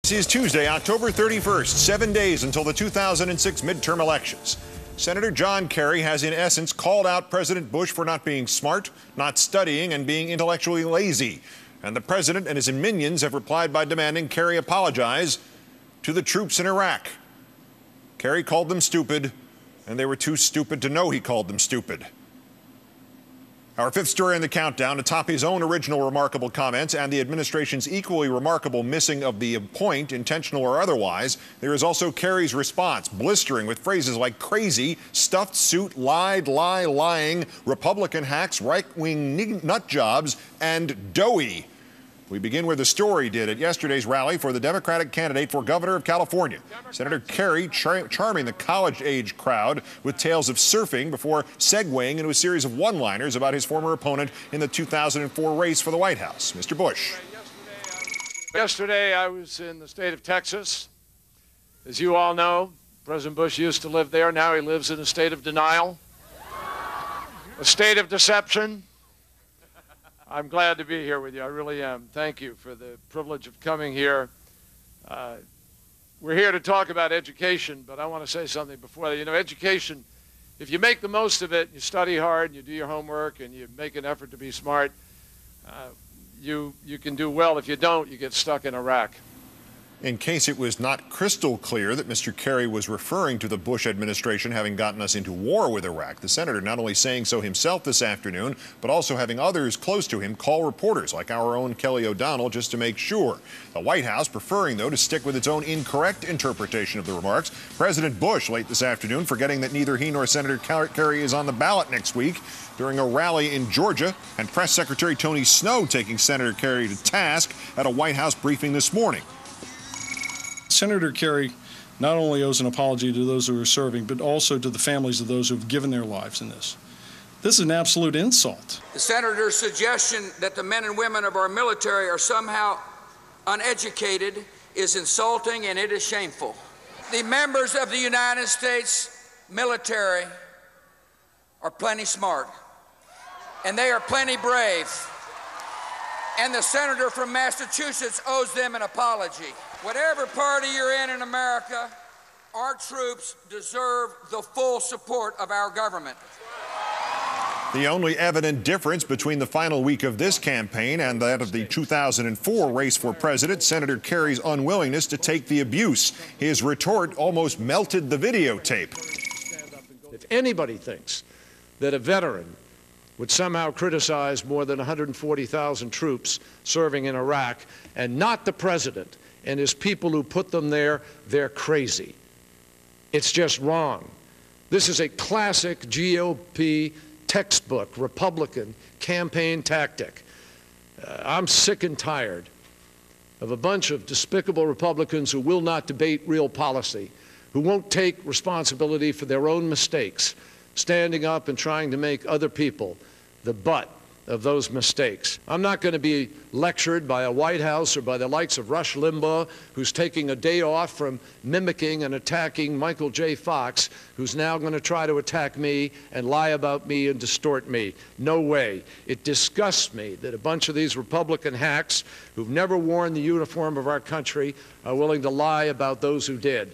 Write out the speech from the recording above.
This is Tuesday, October 31st, 7 days until the 2006 midterm elections. Senator John Kerry has in essence called out President Bush for not being smart, not studying, and being intellectually lazy. And the president and his minions have replied by demanding Kerry apologize to the troops in Iraq. Kerry called them stupid, and they were too stupid to know he called them stupid. Our fifth story in the countdown, atop his own original remarkable comments and the administration's equally remarkable missing of the point, intentional or otherwise, there is also Kerry's response, blistering with phrases like crazy, stuffed suit, lied, lie, lying, Republican hacks, right-wing nut jobs, and doughy. We begin where the story did at yesterday's rally for the Democratic candidate for governor of California. Senator Kerry charming the college-age crowd with tales of surfing before segueing into a series of one-liners about his former opponent in the 2004 race for the White House, Mr. Bush. Yesterday, I was in the state of Texas. As you all know, President Bush used to live there. Now he lives in a state of denial, a state of deception. I'm glad to be here with you. I really am. Thank you for the privilege of coming here. We're here to talk about education, but I want to say something before that. You know, education, if you make the most of it, you study hard, and you do your homework, and you make an effort to be smart, you can do well. If you don't, you get stuck in Iraq. In case it was not crystal clear that Mr. Kerry was referring to the Bush administration having gotten us into war with Iraq, the senator not only saying so himself this afternoon, but also having others close to him call reporters like our own Kelly O'Donnell just to make sure. The White House preferring, though, to stick with its own incorrect interpretation of the remarks. President Bush late this afternoon forgetting that neither he nor Senator Kerry is on the ballot next week during a rally in Georgia, and Press Secretary Tony Snow taking Senator Kerry to task at a White House briefing this morning. Senator Kerry not only owes an apology to those who are serving, but also to the families of those who have given their lives in this. This is an absolute insult. The senator's suggestion that the men and women of our military are somehow uneducated is insulting, and it is shameful. The members of the United States military are plenty smart, and they are plenty brave. And the senator from Massachusetts owes them an apology. Whatever party you're in America, our troops deserve the full support of our government. The only evident difference between the final week of this campaign and that of the 2004 race for president, Senator Kerry's unwillingness to take the abuse. His retort almost melted the videotape. If anybody thinks that a veteran would somehow criticize more than 140,000 troops serving in Iraq and not the president and his people who put them there, they're crazy. It's just wrong. This is a classic GOP textbook Republican campaign tactic. I'm sick and tired of a bunch of despicable Republicans who will not debate real policy, who won't take responsibility for their own mistakes, standing up and trying to make other people the butt of those mistakes. I'm not going to be lectured by a White House or by the likes of Rush Limbaugh, who's taking a day off from mimicking and attacking Michael J. Fox, who's now going to try to attack me and lie about me and distort me. No way. It disgusts me that a bunch of these Republican hacks who've never worn the uniform of our country are willing to lie about those who did.